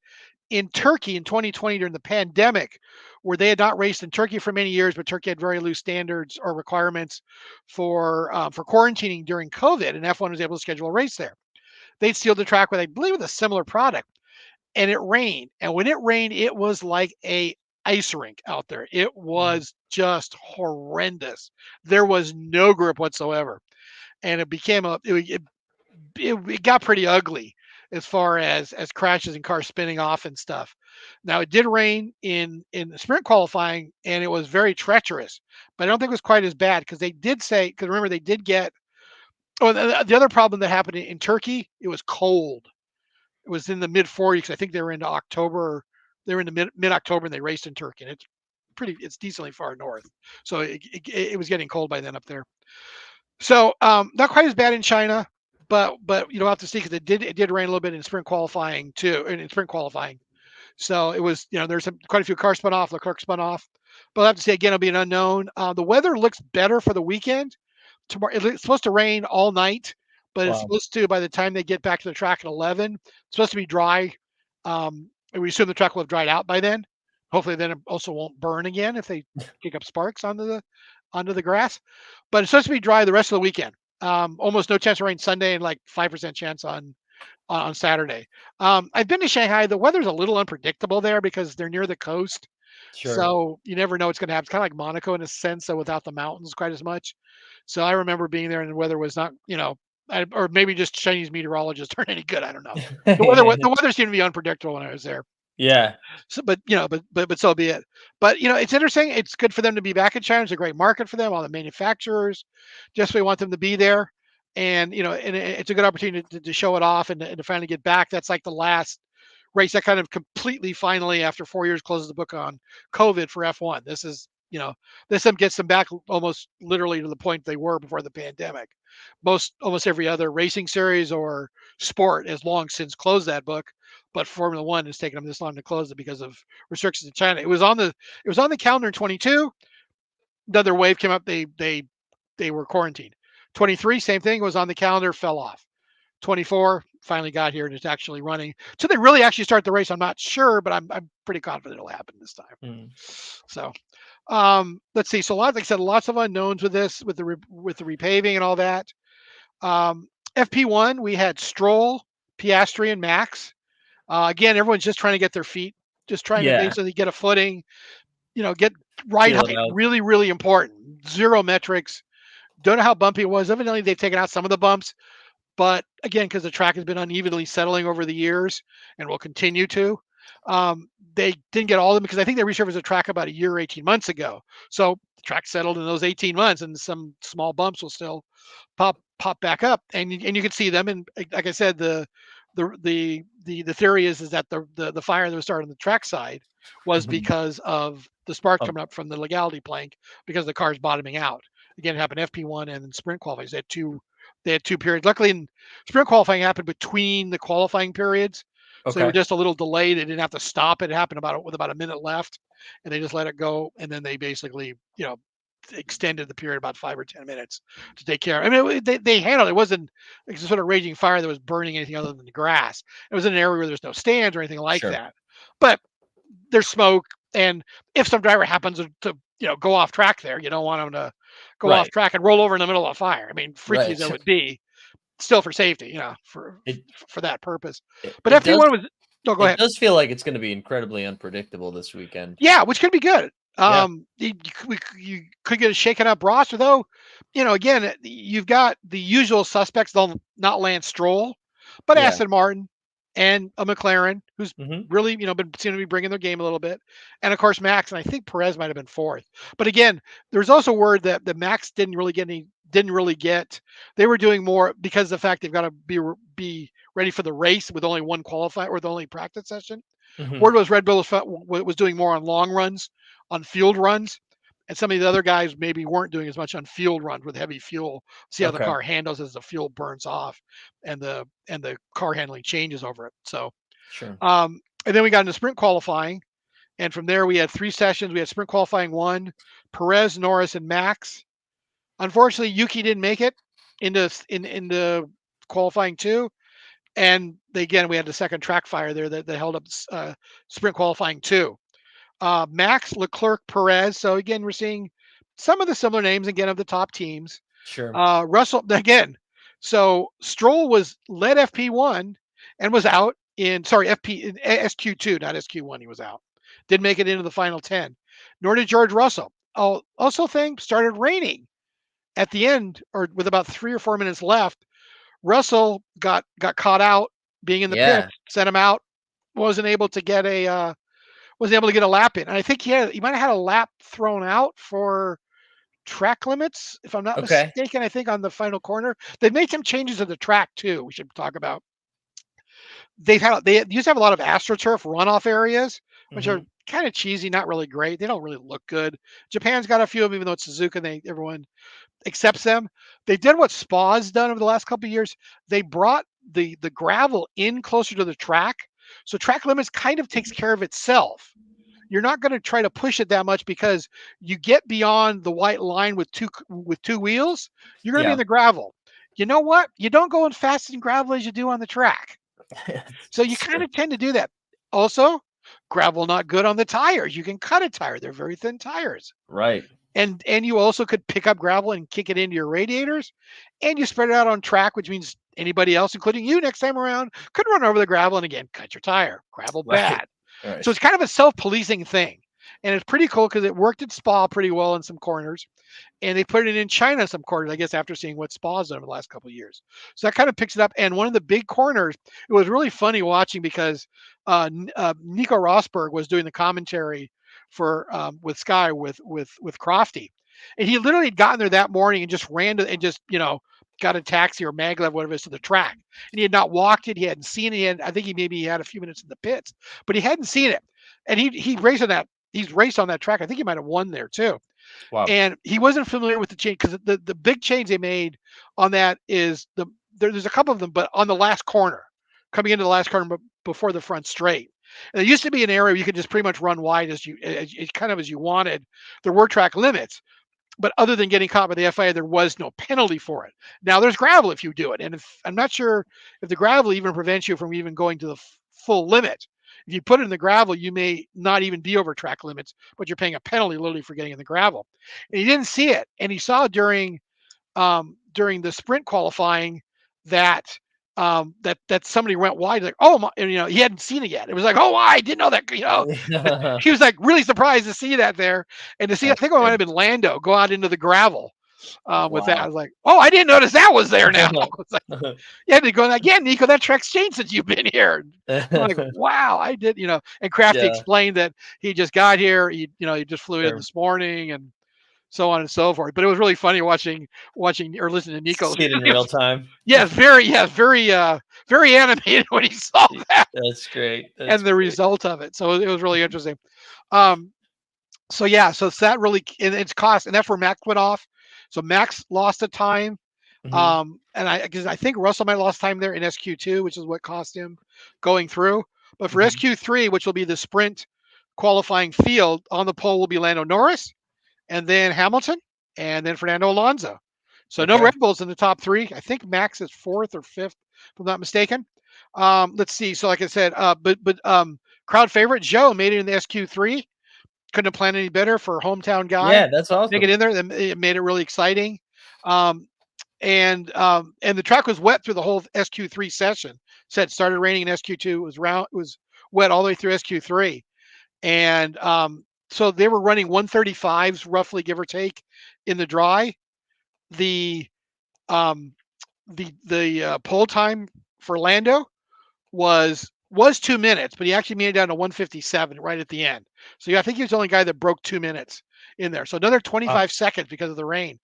in Turkey in 2020 during the pandemic, where they had not raced in Turkey for many years, but Turkey had very loose standards or requirements for quarantining during COVID, and F1 was able to schedule a race there. They sealed the track with, I believe, with a similar product, and it rained. And when it rained, it was like a ice rink out there. It Mhm. was just horrendous. There was no grip whatsoever, and it became it got pretty ugly as far as crashes and cars spinning off and stuff. Now it did rain in the sprint qualifying, and it was very treacherous, but I don't think it was quite as bad because they did say, because remember they did get. Oh, the other problem that happened in Turkey, it was cold. It was in the mid 40s. I think they were into October. They were in the mid October and they raced in Turkey. And it's decently far north, so it was getting cold by then up there. So not quite as bad in China, but have to see because it did rain a little bit in sprint qualifying too, in sprint qualifying. So it was there's quite a few cars spun off. Leclerc spun off, but I'll have to say again it'll be an unknown. The weather looks better for the weekend. Tomorrow it's supposed to rain all night, but it's Wow. supposed to by the time they get back to the track at 11, it's supposed to be dry. And we assume the track will have dried out by then. Hopefully, then it also won't burn again if they kick up sparks onto the grass. But it's supposed to be dry the rest of the weekend. Almost no chance of rain Sunday and like 5% chance on Saturday. I've been to Shanghai. The weather's a little unpredictable there because they're near the coast. Sure. So you never know what's going to happen. It's kind of like Monaco in a sense, so without the mountains quite as much. So I remember being there and the weather was not, or maybe just Chinese meteorologists aren't any good. I don't know. The weather seemed to be unpredictable when I was there. Yeah. So, but so be it. But it's interesting. It's good for them to be back in China. It's a great market for them. All the manufacturers, just we want them to be there, and it's a good opportunity to show it off and to finally get back. That's like the last race that kind of completely finally after 4 years closes the book on COVID for F1. This gets them back almost literally to the point they were before the pandemic. Almost every other racing series or sport has long since closed that book, but Formula One has taken them this long to close it because of restrictions in China. It was on the calendar in 22. Another wave came up. They were quarantined. 23, same thing, was on the calendar, fell off. 24, finally got here and it's actually running. So they really actually start the race, I'm not sure, but I'm pretty confident it'll happen this time. Mm. So let's see. So like I said, lots of unknowns with this, with the repaving and all that. FP1, we had Stroll, Piastri, and Max. Again, everyone's just trying to get their feet, just trying to Yeah, basically get a footing, get ride feel it height. out. Really, really important. Zero metrics. Don't know how bumpy it was. Evidently, they've taken out some of the bumps, but again, because the track has been unevenly settling over the years and will continue to, they didn't get all of them because I think they resurfaced the track about a year, 18 months ago. So the track settled in those 18 months, and some small bumps will still pop back up, and you can see them. And like I said, the theory is that the fire that was started on the track side was Mhm. because of the spark Um, coming up from the legality plank because the car's bottoming out. Again, it happened FP1 and in sprint qualifying. They had two periods. Luckily, in sprint qualifying happened between the qualifying periods, so they were okay, just a little delayed. They didn't have to stop. It happened with about a minute left, and they just let it go. And then they basically, extended the period about 5 or 10 minutes to take care of. I mean, they handled it. It wasn't like some sort of raging fire that was burning anything other than the grass. It was in an area where there's no stands or anything like sure, that. But there's smoke, and if some driver happens to go off track there, you don't want them to go off right, track and roll over in the middle of a fire. I mean, freaky as right. that would be, still for safety, It for that purpose. But it does FP1 was no, go it ahead. does feel like it's going to be incredibly unpredictable this weekend. Yeah, which could be good. Yeah, You could get a shaken up roster though. Again, you've got the usual suspects. They'll not Lance Stroll, but yeah, Aston Martin and a McLaren, who's hmm really been seem to be bringing their game a little bit, and of course Max, and I think Perez might have been fourth. But again, there's also word that the Max didn't really get. They were doing more because of the fact they've got to be ready for the race with only one qualify or the only practice session. hmm Word was Red Bull was doing more on long runs, on field runs, and some of the other guys maybe weren't doing as much on field runs with heavy fuel. See how the okay, car handles as the fuel burns off, and the car handling changes over it. So, sure, and then we got into sprint qualifying, and from there we had 3 sessions. We had sprint qualifying one, Perez, Norris, and Max. Unfortunately, Yuki didn't make it into qualifying two, and again we had the second track fire there that held up sprint qualifying two. Max, Leclerc, Perez. So again, we're seeing some of the similar names again of the top teams. sure, Russell again. So Stroll was led FP1 and was out in FP SQ2, not SQ1. He was out. Didn't make it into the final 10. Nor did George Russell. Also, things started raining at the end, or with about 3 or 4 minutes left. Russell got caught out being in the pits, yeah, sent him out. Wasn't able to get a lap in. And I think he might have had a lap thrown out for track limits, if I'm not okay, mistaken. I think on the final corner, they've made some changes to the track too. We should talk about. They used to have a lot of AstroTurf runoff areas, which are hmm kind of cheesy, not really great. They don't really look good. Japan's got a few of them, even though it's Suzuka. Everyone accepts them. They did what Spa's done over the last couple of years. They brought the gravel in closer to the track, so track limits kind of takes care of itself. You're not going to try to push it that much because you get beyond the white line with two wheels, you're going to be in yeah, the gravel. You know what? You don't go as fast in gravel as you do on the track. So you kind sure, of tend to do that. Also, gravel not good on the tires. You can cut a tire. They're very thin tires. right, And you also could pick up gravel and kick it into your radiators, and you spread it out on track, which means anybody else, including you next time around, could run over the gravel and again cut your tire. Gravel right, bad. right, So it's kind of a self-policing thing. And it's pretty cool because it worked at Spa pretty well in some corners. And they put it in China some corners, I guess, after seeing what Spa's done over the last couple of years. So that kind of picks it up. And one of the big corners, it was really funny watching because Nico Rosberg was doing the commentary for with Sky with Crofty, and he literally had gotten there that morning and just ran to and just got a taxi or maglev, whatever it is, to the track. And he had not walked it, he hadn't seen it. I think he had a few minutes in the pits, but he hadn't seen it. And he raced on that. He's raced on that track. I think he might have won there too, wow, and he wasn't familiar with the change because the big change they made on that is there's a couple of them, but on the last corner, coming into the last corner before the front straight. And there used to be an area where you could just pretty much run wide as kind of as you wanted. There were track limits, but other than getting caught by the FIA, there was no penalty for it. Now there's gravel if you do it, and if I'm not sure if the gravel even prevents you from even going to the full limit. If you put it in the gravel, you may not even be over track limits, but you're paying a penalty literally for getting in the gravel. And he didn't see it, and he saw during the sprint qualifying that that somebody went wide. Like, oh my, and, he hadn't seen it yet. It was like, oh, I didn't know that. He was like really surprised to see that there, and to see, I That's think it might have good. been Lando go out into the gravel with that. I Wow. was like, oh, I didn't notice that was there now. I was like, yeah, they're going again, Nico. That track's changed since you've been here. I'm like, wow, I did, And Crafty Yeah, explained that he just got here. He just flew in sure. this morning, and so on and so forth. But it was really funny watching or listening to Nico. See it in real time. Very animated when he saw that That's great. That's and the great. result of it. So it was really interesting. Um, so yeah, so it's that really, and it's cost, and that's where Max went off. So Max lost a time. Mhm. And because I think Russell might have lost time there in SQ2, which is what cost him going through. But for Mhm. SQ3, which will be the sprint qualifying field, on the pole will be Lando Norris, and then Hamilton, and then Fernando Alonso. So no Okay. Red Bulls in the top three. I think Max is fourth or fifth, if I'm not mistaken. Let's see. So like I said, but crowd favorite Joe made it in the SQ3. Couldn't have planned any better for a hometown guy. Yeah, that's Make it awesome. in there. It made it really exciting. Um, and the track was wet through the whole SQ3 session. Said it started raining in SQ2. It was wet all the way through SQ3, and so they were running 135s roughly, give or take, in the dry. The um, the pole time for Lando was 2 minutes, but he actually made it down to 157 right at the end. So yeah, I think he was the only guy that broke 2 minutes in there. So another Wow. 25 seconds because of the rain.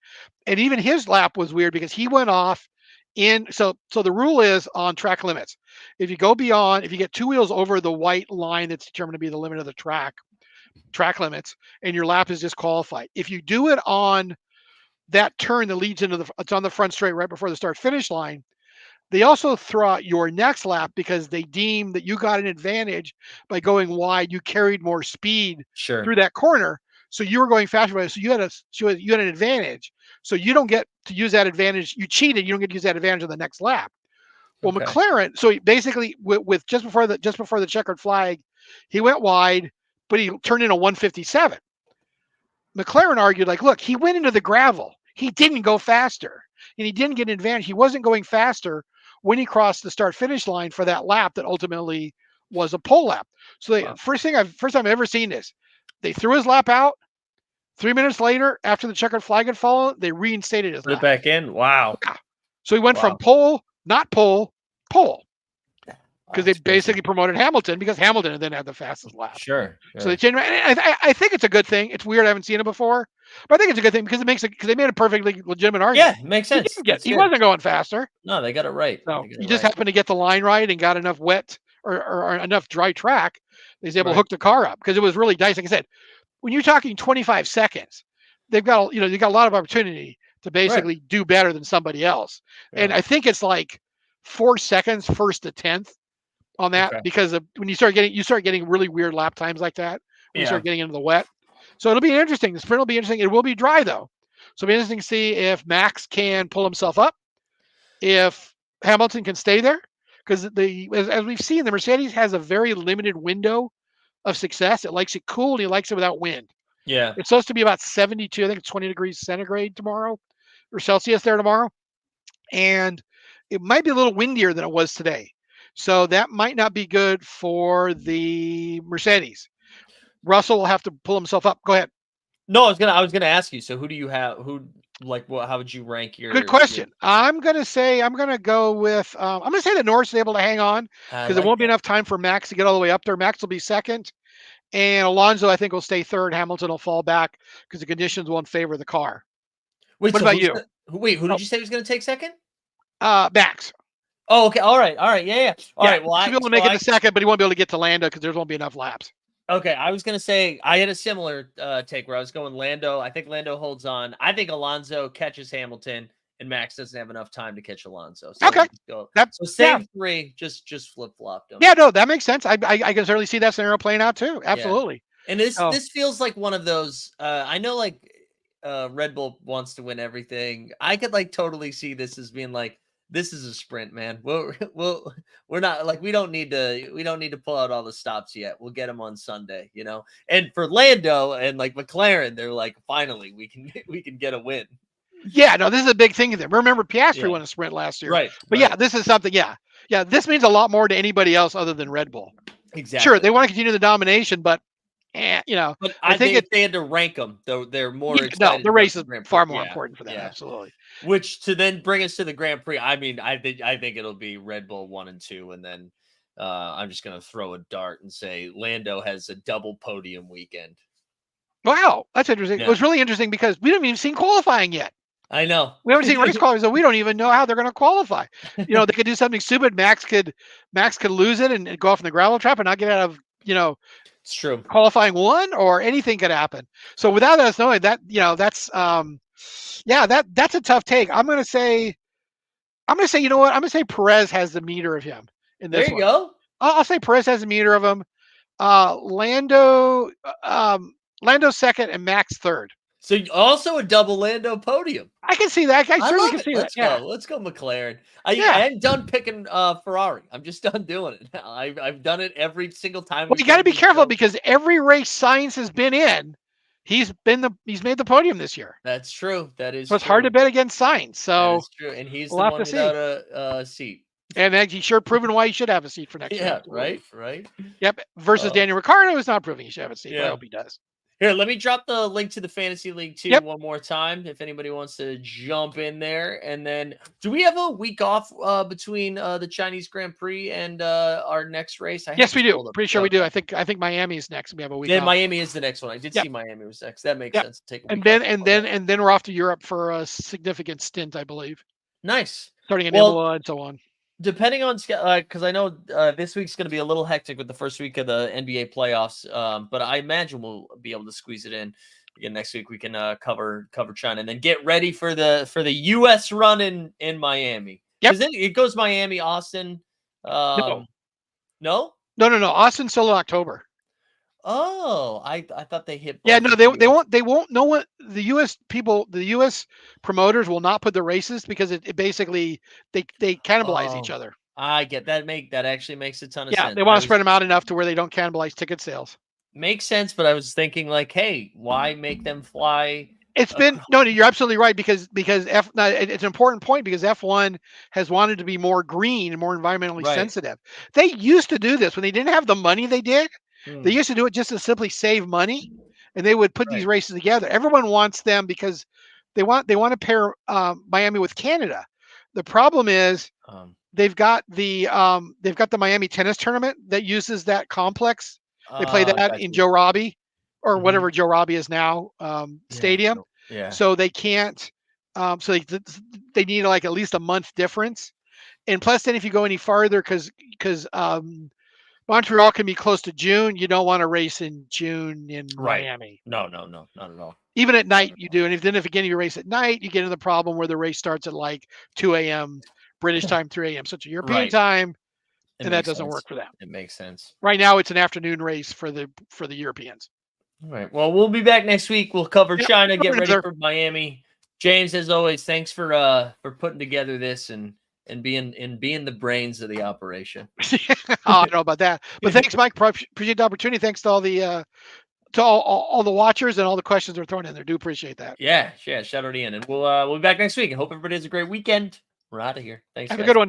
And even his lap was weird because he went off in so the rule is on track limits. If you get two wheels over the white line that's determined to be the limit of the track limits, and your lap is disqualified. If you do it on that turn that leads into it's on the front straight right before the start finish line, they also throw out your next lap because they deem that you got an advantage by going wide. You carried more speed through Sure. that corner, so you were going faster. So you had an advantage. So you don't get to use that advantage. You cheated. You don't get to use that advantage on the next lap. Well, Okay. McLaren. So he basically, with just before the checkered flag, he went wide, but he turned in a 157. McLaren argued, like, look, he went into the gravel. He didn't go faster, and he didn't get an advantage. He wasn't going faster when he crossed the start finish line for that lap that ultimately was a pole lap. So Wow. first time I've ever seen this. They threw his lap out. 3 minutes later, after the checkered flag had fallen, they reinstated his Put it lap. back in. Wow. Yeah. So he went from Wow. pole, not pole, pole, Wow, because they that's crazy. basically promoted Hamilton because Hamilton then had the fastest lap. Sure. So they Sure. changed. And I think it's a good thing. It's weird. I haven't seen it before, but I think it's a good thing because it makes it because they made a perfectly legitimate Yeah, argument. makes sense. That's He fair. wasn't going faster. No, they got it right. So They got it he just right. happened to get the line right and got enough wet or enough dry track. He was able to Right. hook the car up because it was really nice. Like I said, when you're talking 25 seconds, they've got a lot of opportunity to Right. basically do better than somebody else. And Yeah. I think it's like 4 seconds first to 10th on that Okay. because of when you start getting really weird lap times like that when you Yeah. start getting into the wet. So it'll be interesting. The sprint will be interesting. It will be dry though, so it'll be interesting to see if Max can pull himself up, if Hamilton can stay there, because as we've seen, the Mercedes has a very limited window of success. It likes it cool and it likes it without wind. Yeah. It's supposed to be about 72. I think it's 20 degrees centigrade tomorrow or Celsius there tomorrow, and it might be a little windier than it was today. So that might not be good for the Mercedes. Russell will have to pull himself up. Go ahead. No, I was gonna ask you. So who do you have? Who like what? How would you rank Good your? question. I'm gonna go with I'm gonna say that Norris is able to hang on I because there like won't be that. enough time for Max to get all the way up there. Max will be second, and Alonso I think will stay third. Hamilton will fall back because the conditions won't favor the car. Wait. What So about who's you? gonna? Wait. Who Oh, did you say was gonna take second? Max. Oh, okay. All right. All right. Yeah. Yeah. All Yeah, right. Well, Max will I be able to so make it to I second, but he won't be able to get to Lando because there won't be enough laps. okay. I was gonna say I had a similar take where I was going Lando. I think Lando holds on. I think Alonso catches Hamilton, and Max doesn't have enough time to catch Alonso. So Okay, we just go. that So yeah same three. Just flip flopped them. yeah no that makes sense. I can certainly see that scenario playing out too. Yeah. Absolutely. And this Oh this feels like one of those. I know, like Red Bull wants to win everything. I could like totally see this as being like, this is a sprint, man. We're not like we don't need to pull out all the stops yet. We'll get them on Sunday, you know. And for Lando and like McLaren, they're like, finally we can we can get a win. Yeah, no, this is a big thing to them. Remember, Piastri Yeah. won a sprint last year. Right. But right. yeah, this is something. Yeah, yeah, this means a lot more to anybody else other than Red Bull. Exactly. Sure, they want to continue the domination, but you know, But I think if they had to rank them, though, they're more excited. no, the about race is Grand Prix. far more Yeah, important for them. yeah. Absolutely. Which to then bring us to the Grand Prix. I mean, I think it'll be Red Bull 1 and 2, and then I'm just gonna throw a dart and say Lando has a double podium weekend. Wow, that's interesting. Yeah. It was really interesting because we haven't even seen qualifying yet. I know. We haven't seen race qualifying, so we don't even know how they're going to qualify. You know, they could do something stupid. Max could lose it and go off in the gravel trap and not get out of, you know, It's true. qualifying one, or anything could happen. So without us knowing that, you know, that's that's a tough take. I'm gonna say, you know what? I'm gonna say Perez has the meter of him in this There you one. go. I'll say Perez has the meter of him. Lando second and Max third. So also a double Lando podium. I can see that. I certainly love can it. see Let's that. Yeah. go. Let's go, McLaren. Yeah. I am done picking Ferrari. I'm just done doing it now. I've done it every single time. Well, you got to be careful because every race Sainz has been in, he's made the podium this year. That's true. That is. So it's true. hard to bet against Sainz. So that's true, and he's we'll the have one to see. without a seat. And he's sure proven why he should have a seat for next year. Yeah, right. Yep. Versus Daniel Ricciardo is not proving he should have a seat. But I hope he does. Here, let me drop the link to the Fantasy League too one more time if anybody wants to jump in there. And then, do we have a week off between the Chinese Grand Prix and our next race? Yes, we do. Pretty sure we do. I think Miami's next. We have a week. Then off. Miami is the next one. I did see Miami was next. That makes sense. Take a week and then we're off to Europe for a significant stint, I believe. Nice. Starting in Imola and so on. Depending on because I know this week's going to be a little hectic with the first week of the NBA playoffs, but I imagine we'll be able to squeeze it in. Again, next week we can cover China and then get ready for the U.S. run in Miami. Yep. It goes Miami, Austin. No. Austin still in October. Oh, I thought they hit. Yeah, no, they won't know what the U.S. people, the U.S. promoters will not put the races because it basically they cannibalize each other. I get that. That actually makes a ton of sense. Yeah, they want to spread them out enough to where they don't cannibalize ticket sales. Makes sense, but I was thinking like, hey, why make them fly? It's been you're absolutely right because it's an important point because F1 has wanted to be more green and more environmentally sensitive. They used to do this when they didn't have the money they did. They used to do it just to simply save money, and they would put these races together. Everyone wants them because they want to pair Miami with Canada. The problem is they've got the Miami tennis tournament that uses that complex. They play that in Joe Robbie or whatever Joe Robbie is now stadium. Yeah. So they can't. So they need like at least a month difference, and plus then if you go any farther because Montreal can be close to June. You don't want to race in June in Miami. No, not at all. Even at night you do. And if you race at night, you get into the problem where the race starts at like 2 a.m. British time, 3 a.m. So it's European time, and that doesn't work for them. It makes sense. Right now it's an afternoon race for the Europeans. All right. Well, we'll be back next week. We'll cover China, get ready for Miami. James, as always, thanks for putting together this and being the brains of the operation. I don't know about that, but thanks, Mike. Appreciate the opportunity. Thanks to all the all the watchers and all the questions they're throwing in there. Do appreciate that. Yeah. Shout out Ian, and we'll be back next week. And hope everybody has a great weekend. We're out of here. Thanks. Have a good one.